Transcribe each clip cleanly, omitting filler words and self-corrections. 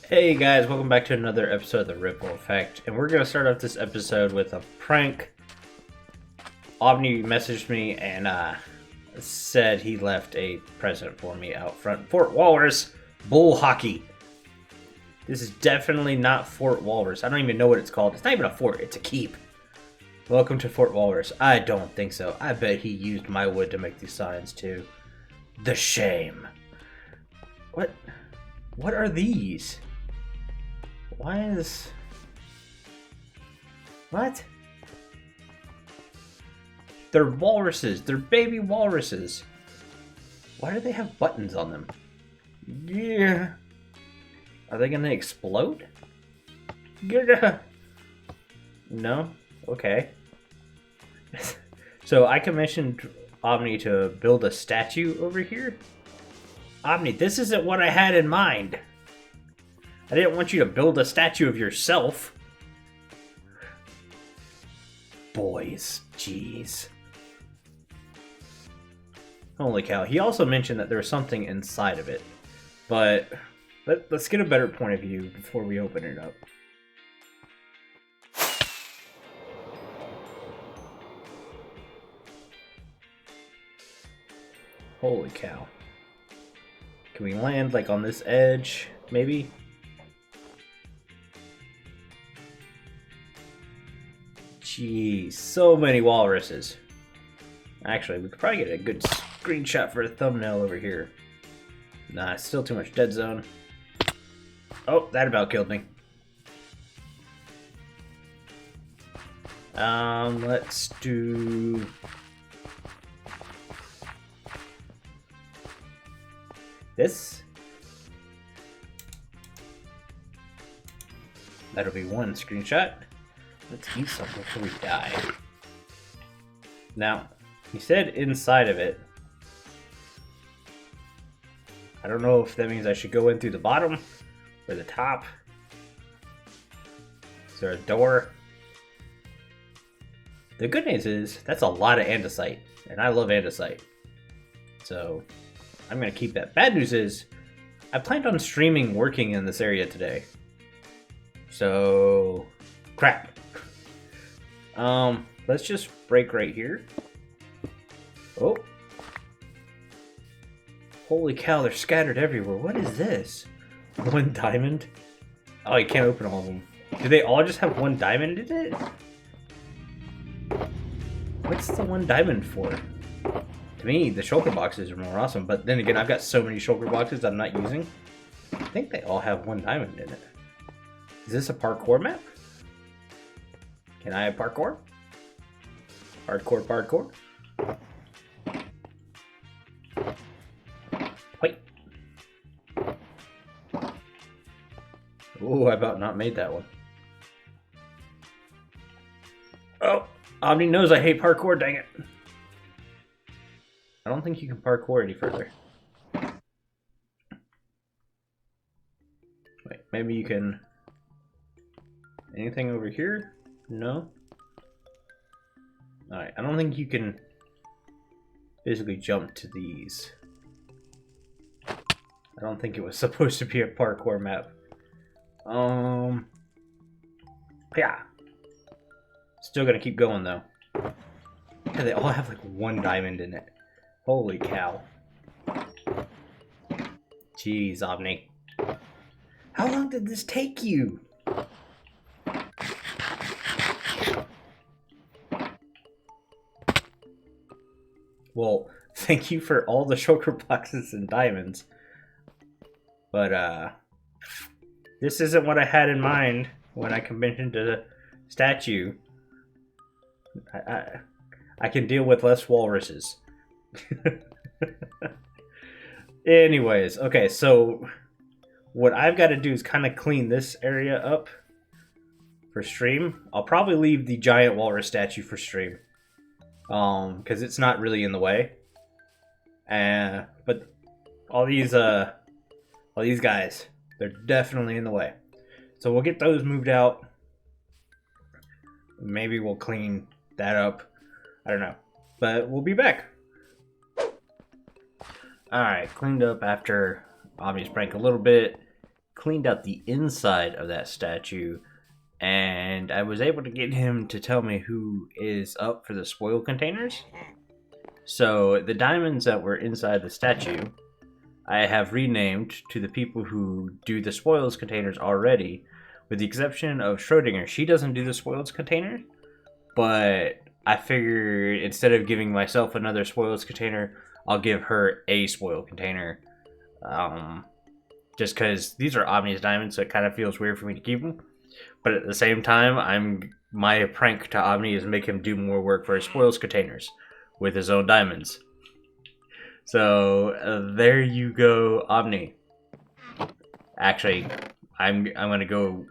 Hey guys, welcome back to another episode of the Ripple Effect, and we're going to start off this episode with a prank. Aubni messaged me and said he left a present for me out front. Fort Walrus Bull Hockey. This is definitely not Fort Walrus. I don't even know what it's called. It's not even a fort, it's a keep. Welcome to Fort Walrus. I don't think so. I bet he used my wood to make these signs too. The shame. What are these? Why is... What? They're walruses. They're baby walruses. Why do they have buttons on them? Yeah. Are they gonna explode? Yeah. No? Okay. So I commissioned Omni to build a statue over here. Omni, this isn't what I had in mind. I didn't want you to build a statue of yourself. Boys, jeez. Holy cow. He also mentioned that there was something inside of it. But let's get a better point of view before we open it up. Holy cow. Can we land like on this edge, maybe? Jeez, so many walruses. Actually, we could probably get a good screenshot for a thumbnail over here. Nah, it's still too much dead zone. Oh, that about killed me. Let's do... this. That'll be one screenshot. Let's eat something before we die. Now, he said inside of it. I don't know if that means I should go in through the bottom or the top. Is there a door? The good news is that's a lot of andesite, and I love andesite. So I'm gonna keep that. Bad news is I planned on streaming working in this area today. So crap. Let's just break right here. Oh. Holy cow, they're scattered everywhere. What is this? One diamond? Oh, you can't open all of them. Do they all just have one diamond in it? What's the one diamond for? To me, the shulker boxes are more awesome, but then again, I've got so many shulker boxes I'm not using. I think they all have one diamond in it. Is this a parkour map? Can I have parkour? Parkour. Wait. Ooh, I about not made that one. Oh, Omni knows I hate parkour, dang it. I don't think you can parkour any further. Wait, maybe you can... Anything over here? No? Alright, I don't think you can basically jump to these. I don't think it was supposed to be a parkour map. Yeah. Still gonna keep going though. Yeah, they all have like one diamond in it. Holy cow. Jeez, Omni. How long did this take you? Well, thank you for all the shulker boxes and diamonds. But, this isn't what I had in mind when I commissioned the statue. I can deal with less walruses. Anyways, okay, so what I've got to do is kind of clean this area up for stream. I'll probably leave the giant walrus statue for stream. Because it's not really in the way. But all these guys, they're definitely in the way. So we'll get those moved out. Maybe we'll clean that up. I don't know. But we'll be back. Alright, cleaned up after Omni's prank a little bit. cleaned out the inside of that statue, and I was able to get him to tell me who is up for the spoil containers. So the diamonds that were inside the statue, I have renamed to the people who do the spoils containers already, with the exception of Schrodinger. She doesn't do the spoils container, but I figured instead of giving myself another spoils container, I'll give her a spoil container. Just because these are aubni's diamonds, so it kind of feels weird for me to keep them. But at the same time, my prank to aubni is make him do more work for his spoils containers with his own diamonds. So there you go, aubni. Actually, I'm gonna go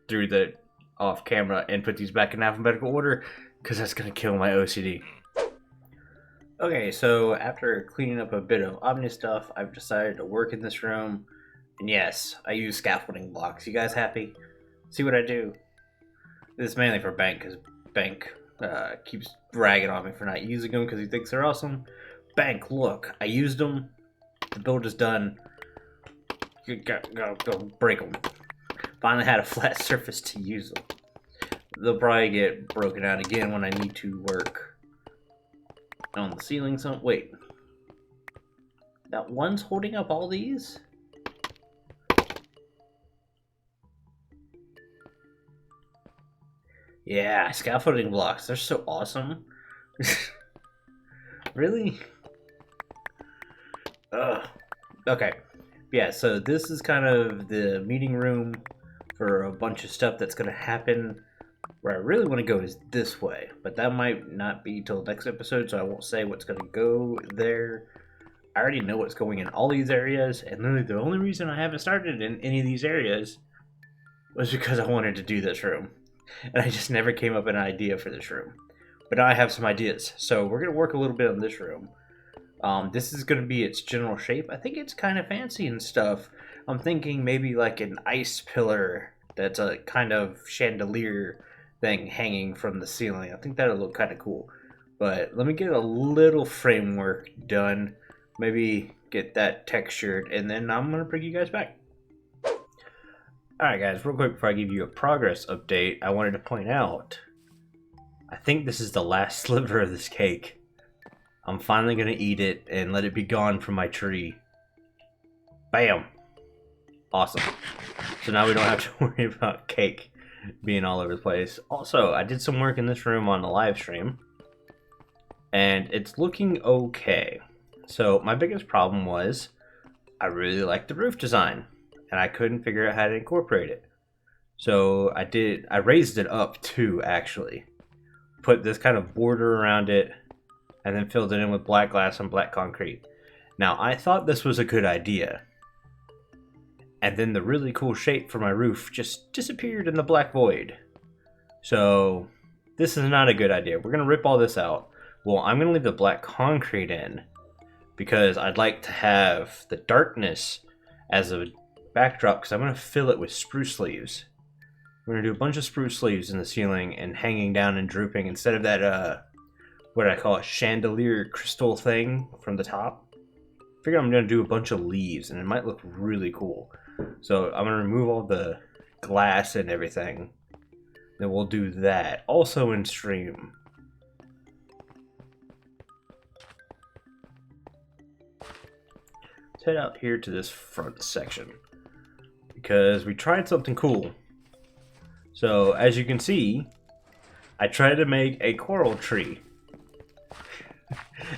through the off camera and put these back in alphabetical order because that's gonna kill my OCD. Okay, so after cleaning up a bit of aubni stuff, I've decided to work in this room. And yes, I use scaffolding blocks. You guys happy? See what I do? This is mainly for Bank, because Bank keeps bragging on me for not using them because he thinks they're awesome. Bank, look, I used them. The build is done. Go break them. Finally had a flat surface to use them. They'll probably get broken out again when I need to work on the ceiling. So wait, that one's holding up all these? Yeah, scaffolding blocks. They're so awesome. Really? Ugh. Okay. Yeah, so this is kind of the meeting room for a bunch of stuff that's going to happen. Where I really want to go is this way, but that might not be till next episode, so I won't say what's going to go there. I already know what's going in all these areas, and literally the only reason I haven't started in any of these areas was because I wanted to do this room. And I just never came up with an idea for this room. But now I have some ideas. So we're going to work a little bit on this room. This is going to be its general shape. I think it's kind of fancy and stuff. I'm thinking maybe like an ice pillar that's a kind of chandelier thing hanging from the ceiling. I think that'll look kind of cool. But let me get a little framework done. Maybe get that textured. And then I'm going to bring you guys back. Alright guys, real quick before I give you a progress update, I wanted to point out, I think this is the last sliver of this cake. I'm finally going to eat it and let it be gone from my tree. Bam! Awesome. So now we don't have to worry about cake being all over the place. Also, I did some work in this room on the live stream, and it's looking okay. So my biggest problem was, I really like the roof design. And I couldn't figure out how to incorporate it. So I raised it up too, actually. Put this kind of border around it, and then filled it in with black glass and black concrete. Now, I thought this was a good idea. And then the really cool shape for my roof just disappeared in the black void. So, this is not a good idea. We're going to rip all this out. Well, I'm going to leave the black concrete in, because I'd like to have the darkness as a backdrop, because I'm going to fill it with spruce leaves. We're going to do a bunch of spruce leaves in the ceiling and hanging down and drooping instead of that, what I call a chandelier crystal thing from the top. I figure I'm going to do a bunch of leaves and it might look really cool. So I'm going to remove all the glass and everything. Then we'll do that. Also in stream. Let's head out here to this front section, because we tried something cool. So as you can see, I tried to make a coral tree.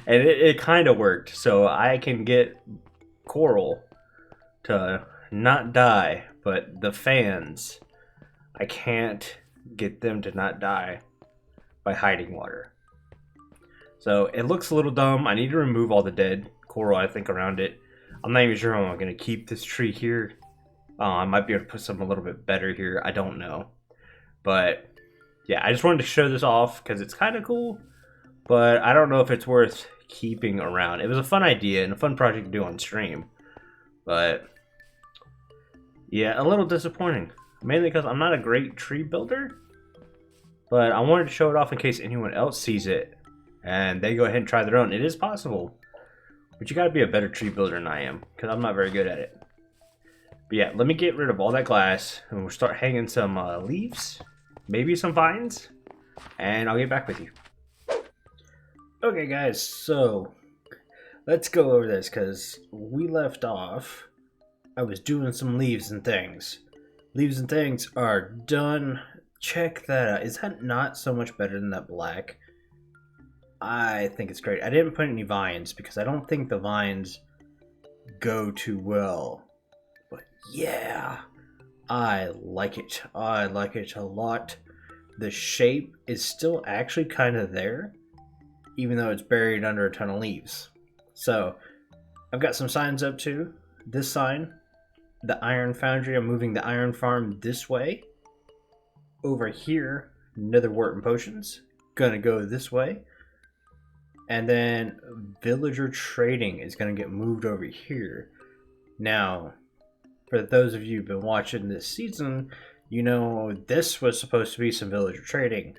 And it kind of worked. So I can get coral to not die, but the fans, I can't get them to not die by hiding water. So it looks a little dumb. I need to remove all the dead coral, I think, around it. I'm not even sure how I'm going to keep this tree here. I might be able to put something a little bit better here. I don't know. But yeah, I just wanted to show this off because it's kind of cool. But I don't know if it's worth keeping around. It was a fun idea and a fun project to do on stream. But yeah, a little disappointing. Mainly because I'm not a great tree builder. But I wanted to show it off in case anyone else sees it and they go ahead and try their own. It is possible. But you gotta be a better tree builder than I am, because I'm not very good at it. But yeah, let me get rid of all that glass, and we'll start hanging some leaves, maybe some vines, and I'll get back with you. Okay, guys, so let's go over this, because we left off. I was doing some leaves and things. Leaves and things are done. Check that out. Is that not so much better than that black? I think it's great. I didn't put any vines because I don't think the vines go too well. But yeah, I like it. I like it a lot. The shape is still actually kind of there, even though it's buried under a ton of leaves. So I've got some signs up too. This sign, the iron foundry, I'm moving the iron farm this way. Over here, nether wart and potions, gonna go this way. And then villager trading is gonna get moved over here. Now, for those of you who've been watching this season, you know this was supposed to be some villager trading.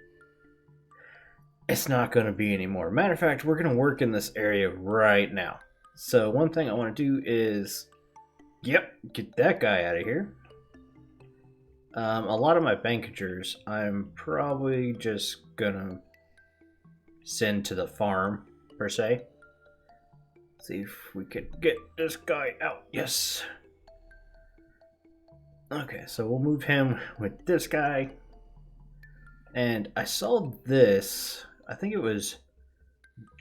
It's not going to be anymore. Matter of fact, we're going to work in this area right now. So one thing I want to do is, get that guy out of here. A lot of my bankagers, I'm probably just going to send to the farm, per se. See if we could get this guy out. Yes. Okay, so we'll move him with this guy. And I saw this, I think it was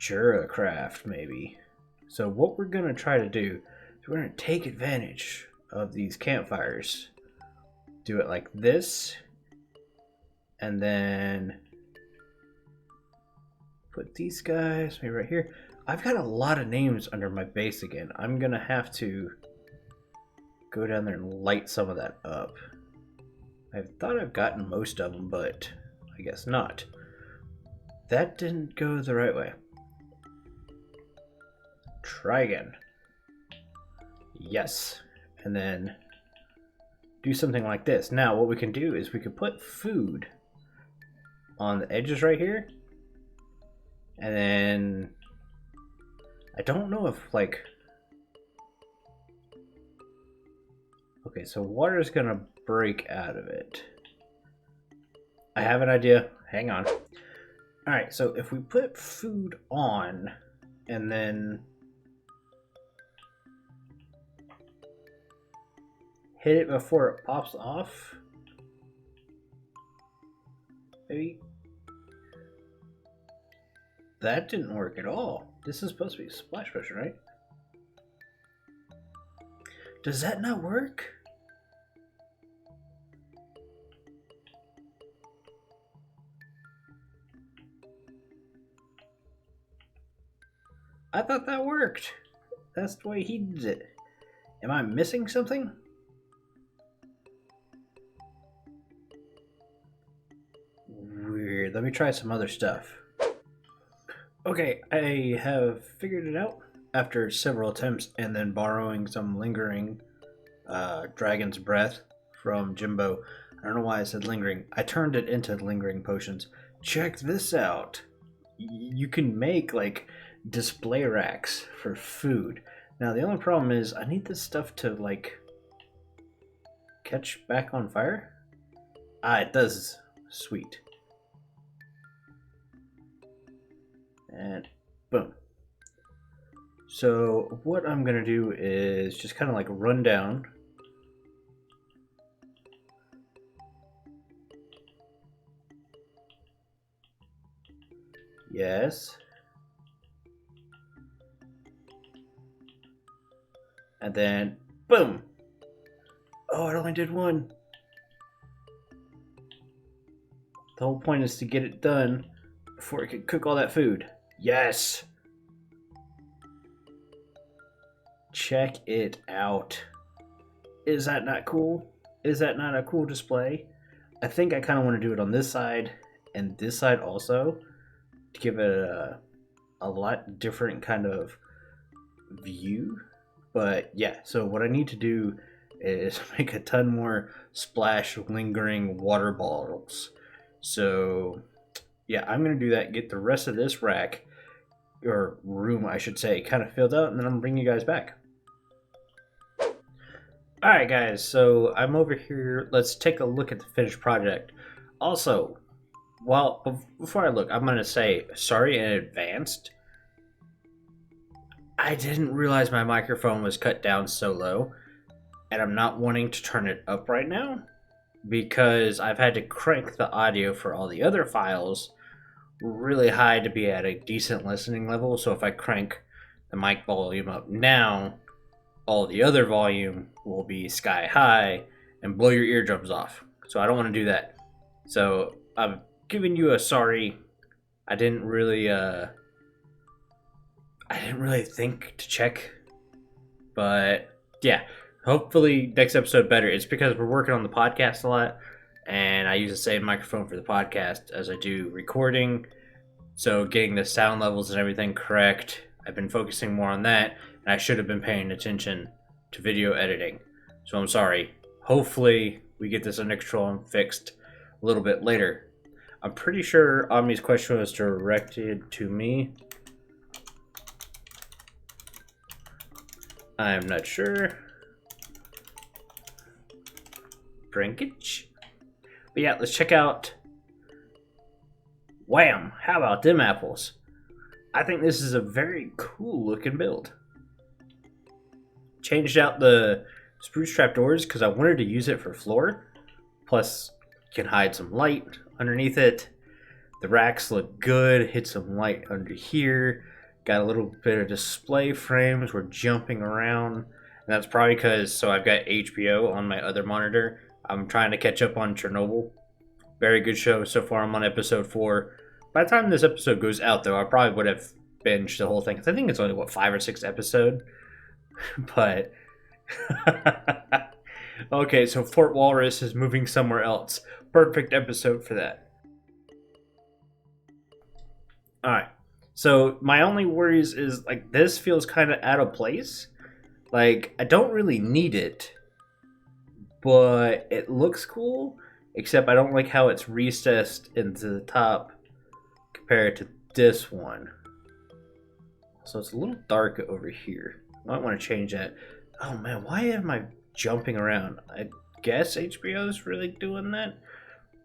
Juracraft, maybe. So what we're going to try to do is we're going to take advantage of these campfires. Do it like this. And then put these guys maybe right here. I've got a lot of names under my base again. I'm going to have to go down there and light some of that up. I thought I've gotten most of them, but I guess not. That didn't go the right way. Try again. Yes. And then do something like this. Now what we can do is we can put food on the edges right here. And then I don't know if like... Okay, so water is gonna break out of it. I have an idea. Hang on. Alright, so if we put food on and then hit it before it pops off, maybe. That didn't work at all. This is supposed to be a splash potion, right? Does that not work? I thought that worked. That's the way he did it. Am I missing something? Weird. Let me try some other stuff. Okay, I have figured it out after several attempts and then borrowing some lingering dragon's breath from Jimbo. I don't know why I said lingering. I turned it into lingering potions. Check this out. You can make like display racks for food. Now the only problem is I need this stuff to like catch back on fire. Ah, it does. Sweet. And boom. So what I'm gonna do is just kind of like run down. Yes. And then boom. Oh, it only did one. The whole point is to get it done before it can cook all that food. Yes. Check it out. Is that not cool? Is that not a cool display? I think I kind of want to do it on this side and this side also to give it a lot different kind of view. But yeah, so what I need to do is make a ton more splash lingering water bottles. So yeah, I'm going to do that, get the rest of this rack, or room I should say, kind of filled out, and then I'm going to bring you guys back. Alright, guys, so I'm over here. Let's take a look at the finished project. Also, well, before I look, I'm going to say sorry in advance. I didn't realize my microphone was cut down so low, and I'm not wanting to turn it up right now because I've had to crank the audio for all the other files really high to be at a decent listening level. So if I crank the mic volume up now, all the other volume will be sky high and blow your eardrums off. So I don't want to do that. So I'm giving you a sorry. I didn't really think to check, but yeah, hopefully next episode better. It's because we're working on the podcast a lot, and I use the same microphone for the podcast as I do recording. So getting the sound levels and everything correct, I've been focusing more on that, and I should have been paying attention to video editing. So I'm sorry. Hopefully we get this under control and fixed a little bit later. I'm pretty sure Omni's question was directed to me. I'm not sure. Brinkage? But yeah, let's check out. Wham! How about them apples? I think this is a very cool looking build. Changed out the spruce trapdoors because I wanted to use it for floor. Plus, you can hide some light underneath it. The racks look good. Hit some light under here. Got a little bit of display frames. We're jumping around. And that's probably because, so I've got HBO on my other monitor. I'm trying to catch up on Chernobyl. Very good show so far. I'm on episode 4. By the time this episode goes out, though, I probably would have binged the whole thing. I think it's only, 5 or 6 episodes? But okay, so Fort Walrus is moving somewhere else. Perfect episode for that. Alright, so my only worries is, like, this feels kind of out of place. Like, I don't really need it, but it looks cool, except I don't like how it's recessed into the top compared to this one. So it's a little dark over here. I might want to change that. Oh man, why am I jumping around? I guess HBO is really doing that.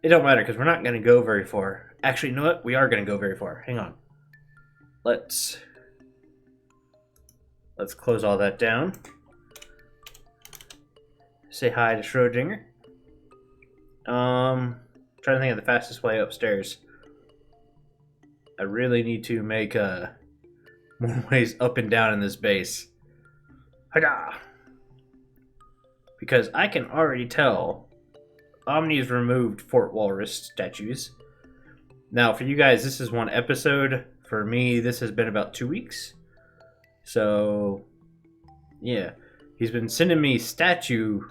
It don't matter because we're not going to go very far. Actually, you know what? We are going to go very far. Hang on. Let's close all that down. Say hi to Schrodinger. Trying to think of the fastest way upstairs. I really need to make more ways up and down in this base. Hada! Because I can already tell Omni's removed Fort Walrus statues. Now, for you guys, this is one episode. For me, this has been about 2 weeks. So, yeah. He's been sending me statue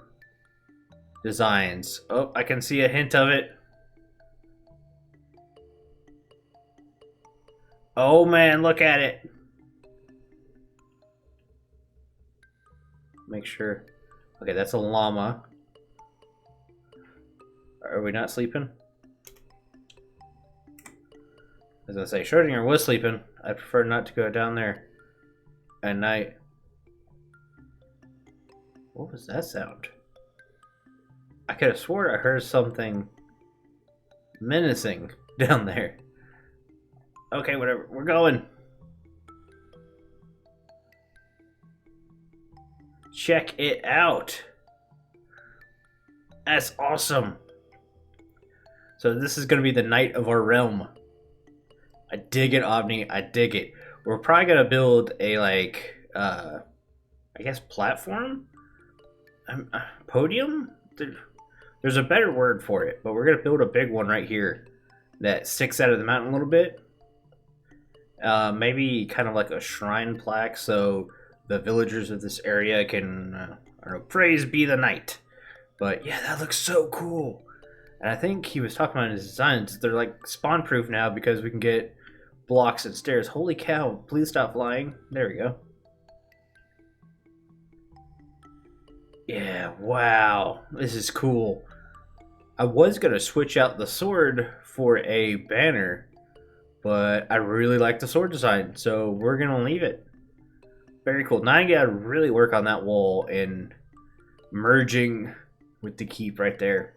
designs. Oh, I can see a hint of it. Oh man, look at it. Make sure. Okay, that's a llama. Are we not sleeping? As I say, Schrodinger was sleeping. I prefer not to go down there at night. What was that sound? I could have sworn I heard something menacing down there. Okay, whatever. We're going. Check it out. That's awesome. So this is going to be the night of our realm. I dig it, Aubni. I dig it. We're probably going to build a, I guess platform? Podium? There's a better word for it, but we're going to build a big one right here that sticks out of the mountain a little bit. Maybe kind of like a shrine plaque so the villagers of this area can, I don't know, praise be the knight. But yeah, that looks so cool. And I think he was talking about his designs. They're like spawn proof now because we can get blocks and stairs. Holy cow, please stop flying. There we go. Yeah, wow. This is cool. I was going to switch out the sword for a banner, but I really like the sword design, so we're going to leave it. Very cool. Now I got to really work on that wall and merging with the keep right there.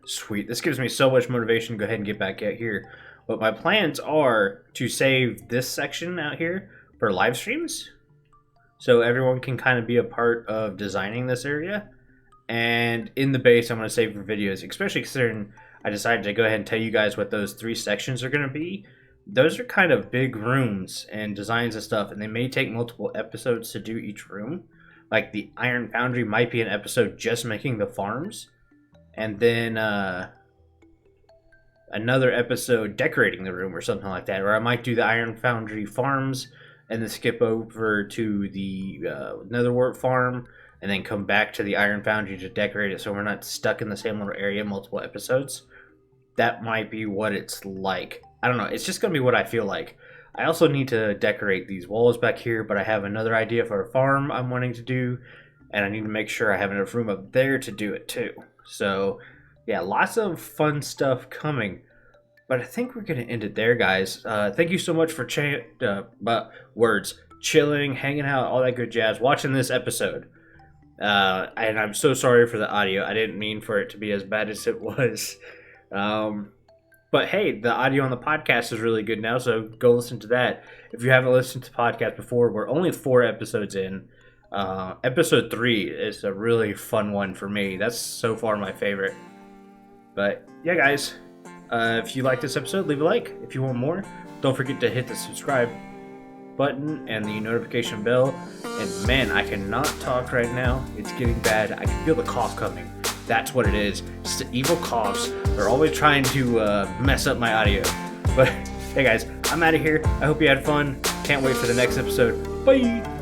Sweet. This gives me so much motivation to go ahead and get back out here. But my plans are to save this section out here for live streams, so everyone can kind of be a part of designing this area. And in the base, I'm going to save for videos, especially considering I decided to go ahead and tell you guys what those 3 sections are going to be. Those are kind of big rooms and designs and stuff, and they may take multiple episodes to do each room. Like the Iron Foundry might be an episode just making the farms, and then another episode decorating the room or something like that. Or I might do the Iron Foundry farms and then skip over to the Netherwart farm and then come back to the Iron Foundry to decorate it, so we're not stuck in the same little area multiple episodes. That might be what it's like. I don't know. It's just going to be what I feel like. I also need to decorate these walls back here, but I have another idea for a farm I'm wanting to do, and I need to make sure I have enough room up there to do it too. So, yeah, lots of fun stuff coming. But I think we're going to end it there, guys. Thank you so much for chilling, hanging out, all that good jazz, watching this episode. And I'm so sorry for the audio. I didn't mean for it to be as bad as it was. But hey, the audio on the podcast is really good now, so go listen to that. If you haven't listened to the podcast before, we're only 4 episodes in. Episode 3 is a really fun one for me. That's so far my favorite. But yeah, guys, if you like this episode, leave a like. If you want more, don't forget to hit the subscribe button and the notification bell. And man, I cannot talk right now. It's getting bad. I can feel the cough coming. That's what it is. It's the evil coughs. They're always trying to mess up my audio. But hey guys, I'm out of here. I hope you had fun. Can't wait for the next episode. Bye!